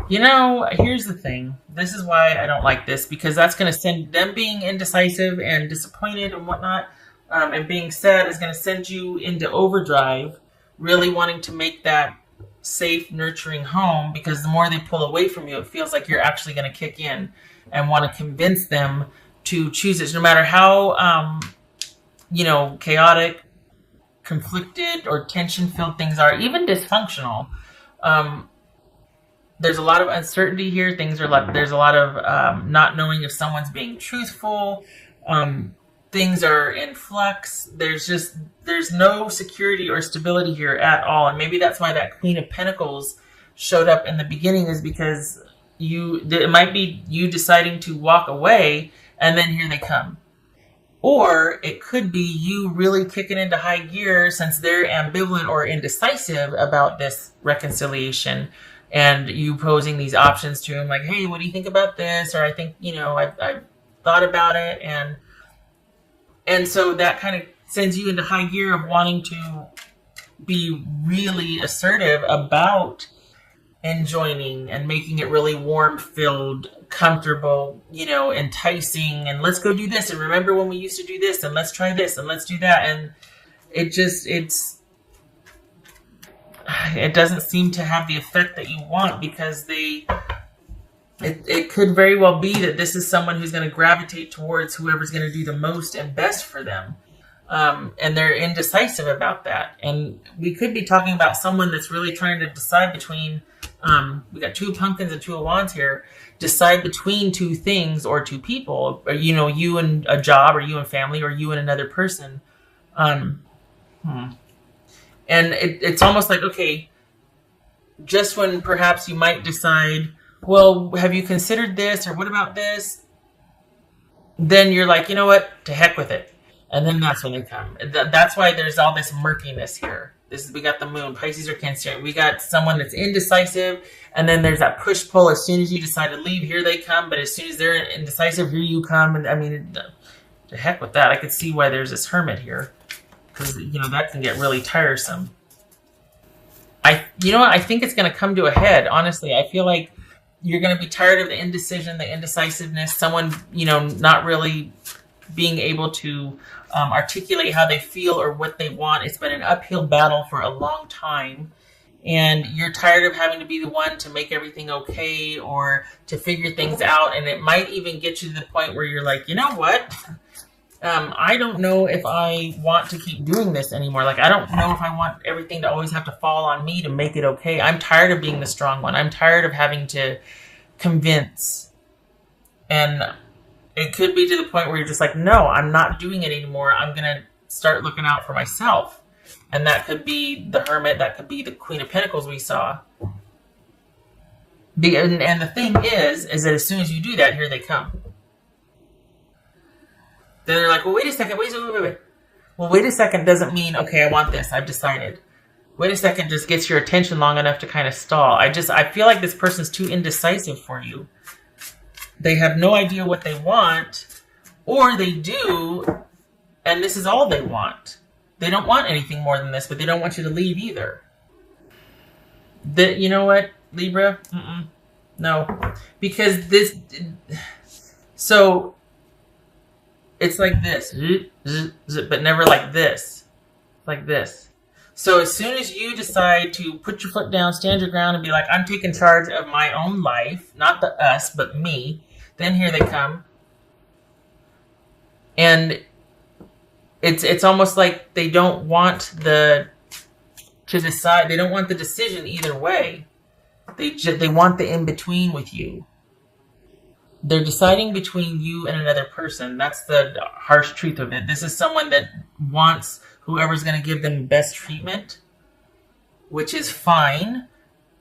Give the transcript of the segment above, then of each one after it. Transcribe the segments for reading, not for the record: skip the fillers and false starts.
Here's the thing. This is why I don't like this, because that's going to send them being indecisive and disappointed and whatnot, and being sad is going to send you into overdrive, really wanting to make that safe, nurturing home, because the more they pull away from you, it feels like you're actually going to kick in and want to convince them to choose it, no matter how, chaotic, conflicted, or tension-filled things are, even dysfunctional. There's a lot of uncertainty here. There's a lot of not knowing if someone's being truthful. Things are in flux. There's no security or stability here at all. And maybe that's why that Queen of Pentacles showed up in the beginning, is because it might be you deciding to walk away and then here they come. Or it could be you really kicking into high gear since they're ambivalent or indecisive about this reconciliation, and you posing these options to him like, hey, what do you think about this? Or I think, I've thought about it. And so that kind of sends you into high gear of wanting to be really assertive about enjoining and making it really warm filled, comfortable, enticing, and let's go do this. And remember when we used to do this, and let's try this, and let's do that. And it doesn't seem to have the effect that you want, because it could very well be that this is someone who's going to gravitate towards whoever's going to do the most and best for them. And they're indecisive about that. And we could be talking about someone that's really trying to decide between, we got 2 pumpkins and 2 of wands here, decide between 2 things or 2 people, or, you and a job, or you and family, or you and another person. And it's almost like, okay, just when perhaps you might decide, well, have you considered this, or what about this? Then you're like, you know what, to heck with it. And then that's when they come. That's why there's all this murkiness here. We got the moon, Pisces or Cancer. We got someone that's indecisive, and then there's that push-pull. As soon as you decide to leave, here they come. But as soon as they're indecisive, here you come. And I mean, to heck with that. I could see why there's this hermit here, because that can get really tiresome. I think it's going to come to a head. Honestly, I feel like you're going to be tired of the indecision, the indecisiveness. Someone not really being able to articulate how they feel or what they want. It's been an uphill battle for a long time, and you're tired of having to be the one to make everything okay or to figure things out. And it might even get you to the point where you're like, you know what? I don't know if I want to keep doing this anymore. Like, I don't know if I want everything to always have to fall on me to make it okay. I'm tired of being the strong one. I'm tired of having to convince. And it could be to the point where you're just like, no, I'm not doing it anymore. I'm going to start looking out for myself. And that could be the hermit. That could be the Queen of Pentacles we saw. And the thing is that as soon as you do that, here they come. Then they're like, well, wait a second. Wait. Well, wait a second doesn't mean, okay, I want this. I've decided. Wait a second just gets your attention long enough to kind of stall. I feel like this person's too indecisive for you. They have no idea what they want, or they do, and this is all they want. They don't want anything more than this, but they don't want you to leave either. You know what, Libra? No. Because so it's like this, but never like this. Like this. So as soon as you decide to put your foot down, stand your ground, and be like, I'm taking charge of my own life, not the us, but me, then here they come. And it's almost like they don't want to decide. They don't want the decision either way. They want the in-between with you. They're deciding between you and another person. That's the harsh truth of it. This is someone that wants whoever's going to give them best treatment, which is fine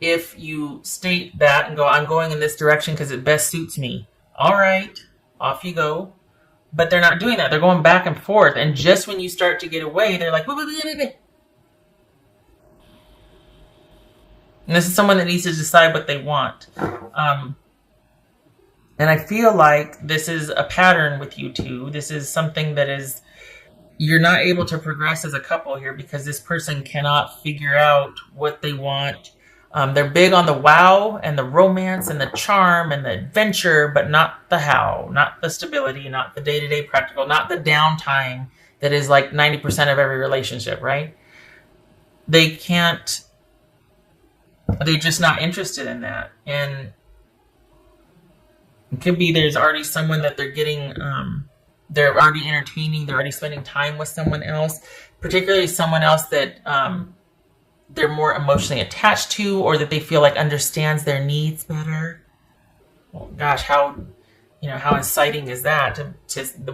if you state that and go, I'm going in this direction because it best suits me. All right, off you go. But they're not doing that. They're going back and forth. And just when you start to get away, they're like, and this is someone that needs to decide what they want. And I feel like this is a pattern with you two. This is something that is, you're not able to progress as a couple here because this person cannot figure out what they want. They're big on the wow and the romance and the charm and the adventure, but not the how, not the stability, not the day-to-day practical, not the downtime that is like 90% of every relationship, right? They can't, they're just not interested in that. And it could be there's already someone that they're getting, they're already entertaining, they're already spending time with someone else, particularly someone else that they're more emotionally attached to, or that they feel like understands their needs better. Well, gosh, how inciting is that?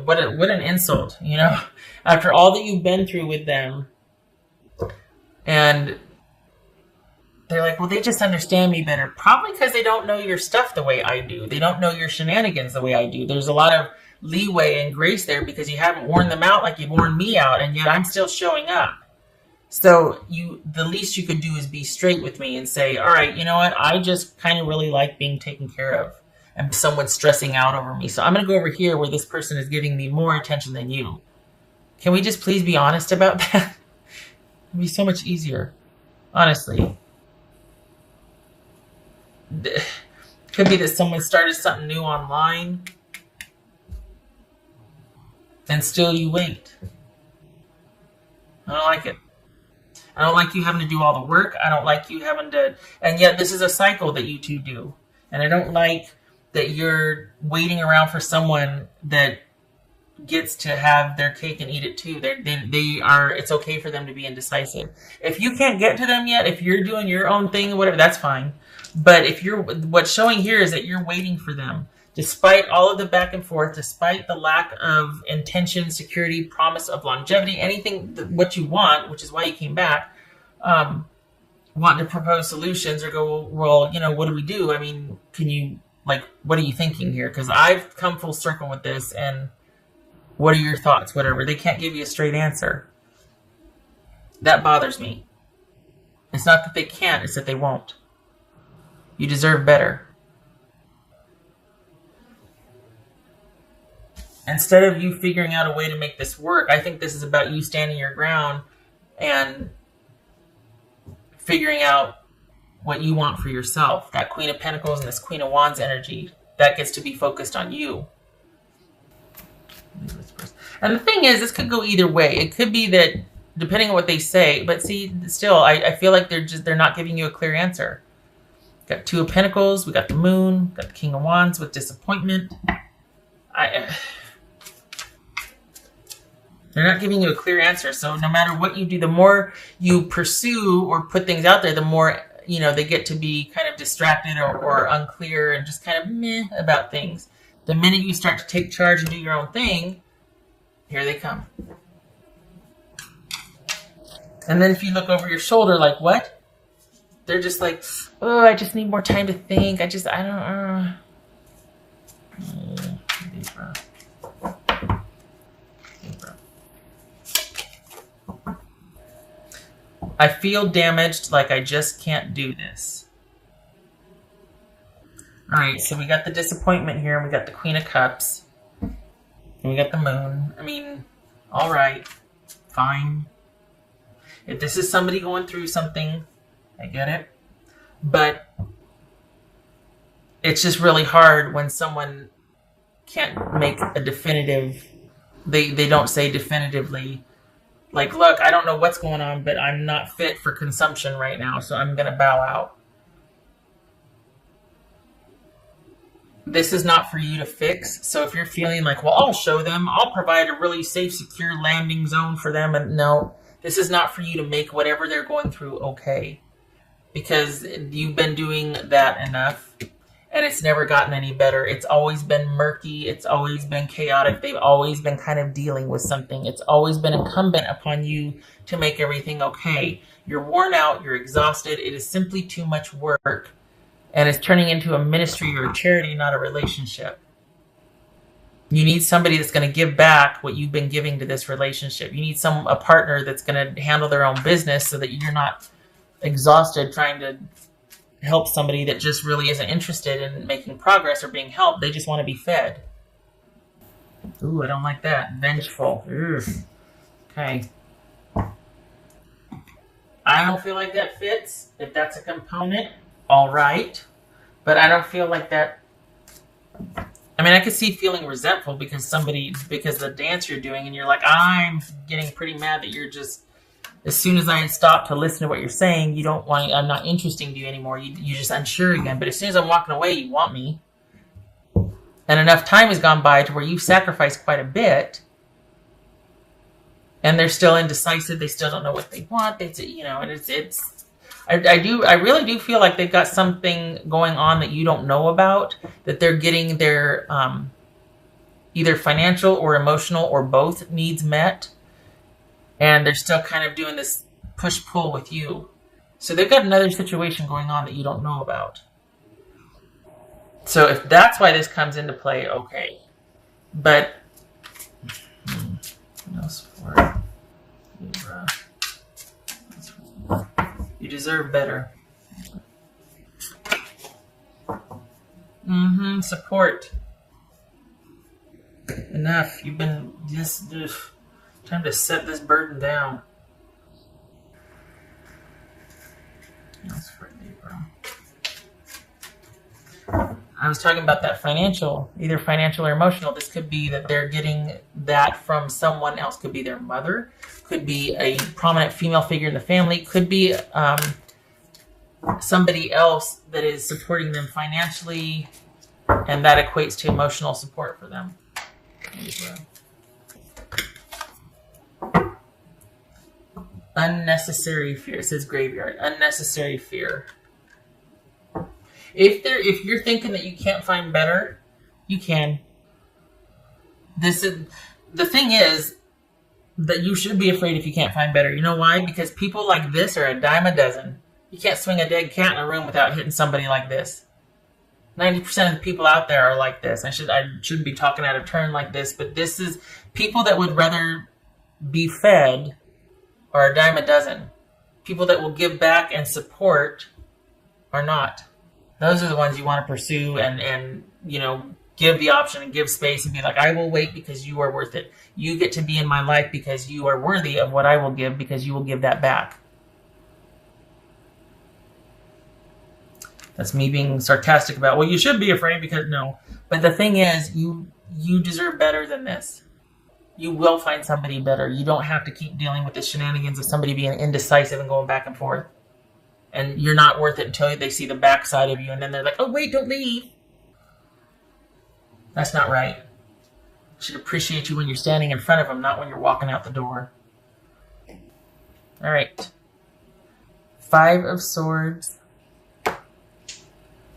What an insult, after all that you've been through with them, and they're like, well, they just understand me better. Probably because they don't know your stuff the way I do. They don't know your shenanigans the way I do. There's a lot of leeway and grace there because you haven't worn them out like you've worn me out, and yet I'm still showing up. So the least you could do is be straight with me and say, all right, you know what? I just kind of really like being taken care of and someone's stressing out over me. So I'm going to go over here where this person is giving me more attention than you. Can we just please be honest about that? It'd be so much easier. Honestly. Could be that someone started something new online and still you wait. I don't like it. I don't like you having to do all the work. I don't like you having to, and yet this is a cycle that you two do. And I don't like that you're waiting around for someone that gets to have their cake and eat it too. They are, it's okay for them to be indecisive. If you can't get to them yet, if you're doing your own thing, whatever, that's fine. But what's showing here is that you're waiting for them. Despite all of the back and forth, despite the lack of intention, security, promise of longevity, anything what you want, which is why you came back, wanting to propose solutions or go, well, what do we do? I mean, what are you thinking here? Because I've come full circle with this, and what are your thoughts? Whatever. They can't give you a straight answer. That bothers me. It's not that they can't, it's that they won't. You deserve better. Instead of you figuring out a way to make this work, I think this is about you standing your ground and figuring out what you want for yourself. That Queen of Pentacles and this Queen of Wands energy, that gets to be focused on you. And the thing is, this could go either way. It could be that, depending on what they say, but see, still, I feel like they're not giving you a clear answer. Got Two of Pentacles, we got the Moon, got the King of Wands with disappointment. They're not giving you a clear answer. So no matter what you do, the more you pursue or put things out there, the more, they get to be kind of distracted or unclear and just kind of meh about things. The minute you start to take charge and do your own thing, here they come. And then if you look over your shoulder, like, what? They're just like, oh, I just need more time to think. I don't. Libra. I feel damaged, like I just can't do this. All right, so we got the disappointment here, and we got the Queen of Cups, and we got the Moon. I mean, all right, fine. If this is somebody going through something, I get it. But it's just really hard when someone can't make a definitive, they don't say definitively, like, look, I don't know what's going on, but I'm not fit for consumption right now, so I'm going to bow out. This is not for you to fix. So if you're feeling like, well, I'll show them, I'll provide a really safe, secure landing zone for them. And no, this is not for you to make whatever they're going through okay. Because you've been doing that enough. And it's never gotten any better. It's always been murky. It's always been chaotic. They've always been kind of dealing with something. It's always been incumbent upon you to make everything okay. You're worn out. You're exhausted. It is simply too much work. And it's turning into a ministry or a charity, not a relationship. You need somebody that's going to give back what you've been giving to this relationship. You need a partner that's going to handle their own business so that you're not exhausted trying to help somebody that just really isn't interested in making progress or being helped. They just want to be fed. Ooh, I don't like that. Vengeful. Ugh. Okay. I don't feel like that fits. If that's a component, all right. But I don't feel like that. I mean, I could see feeling resentful because the dance you're doing, and you're like, I'm getting pretty mad that you're just, as soon as I stop to listen to what you're saying, I'm not interesting to you anymore. You're just unsure again. But as soon as I'm walking away, you want me. And enough time has gone by to where you've sacrificed quite a bit, and they're still indecisive. They still don't know what they want. I really do feel like they've got something going on that you don't know about, that they're getting their either financial or emotional or both needs met, and they're still kind of doing this push-pull with you. So they've got another situation going on that you don't know about. So if that's why this comes into play, okay. But what else for Libra? You deserve better. Support. Enough. You've been just time to set this burden down. What else for Libra? I was talking about that financial, either financial or emotional. This could be that they're getting that from someone else. Could be their mother. Could be a prominent female figure in the family. Could be somebody else that is supporting them financially, and that equates to emotional support for them. Unnecessary fear. It says graveyard. Unnecessary fear. If you're thinking that you can't find better, you can. The thing is that you should be afraid if you can't find better. You know why? Because people like this are a dime a dozen. You can't swing a dead cat in a room without hitting somebody like this. 90% of the people out there are like this. I shouldn't be talking out of turn like this, but this is people that would rather be fed are a dime a dozen. People that will give back and support are not. Those are the ones you want to pursue and give the option and give space and be like, I will wait because you are worth it. You get to be in my life because you are worthy of what I will give, because you will give that back. That's me being sarcastic about, well, you should be afraid because no. But the thing is, you deserve better than this. You will find somebody better. You don't have to keep dealing with the shenanigans of somebody being indecisive and going back and forth. And you're not worth it until they see the backside of you. And then they're like, oh, wait, don't leave. That's not right. You should appreciate you when you're standing in front of them, not when you're walking out the door. All right. 5 of Swords.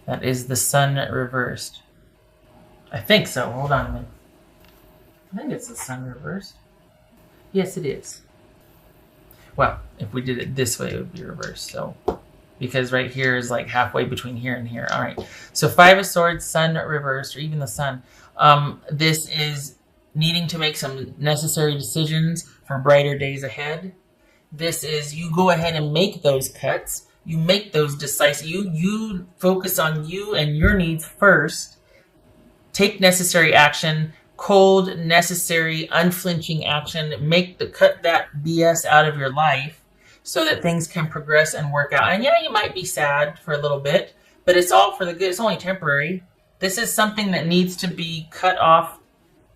That is the Sun reversed. I think so. Hold on a minute. I think it's the Sun reversed. Yes, it is. Well, if we did it this way, it would be reversed. So, because right here is like halfway between here and here. All right. So 5 of Swords, Sun reversed, or even the Sun. This is needing to make some necessary decisions for brighter days ahead. This is you go ahead and make those cuts. You make those decisive. You focus on you and your needs first. Take necessary action. Cold, necessary, unflinching action. Cut that BS out of your life so that things can progress and work out. And yeah, you might be sad for a little bit, but it's all for the good. It's only temporary. This is something that needs to be cut off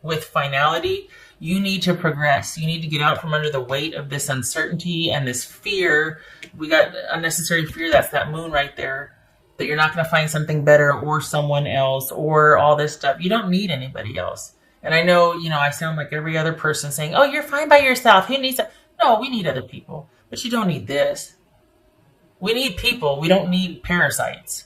with finality. You need to progress. You need to get out from under the weight of this uncertainty and this fear. We got unnecessary fear. That's that moon right there. That you're not going to find something better or someone else or all this stuff. You don't need anybody else. And I know, I sound like every other person saying, oh, you're fine by yourself. Who needs that? No, we need other people. But you don't need this. We need people. We don't need parasites.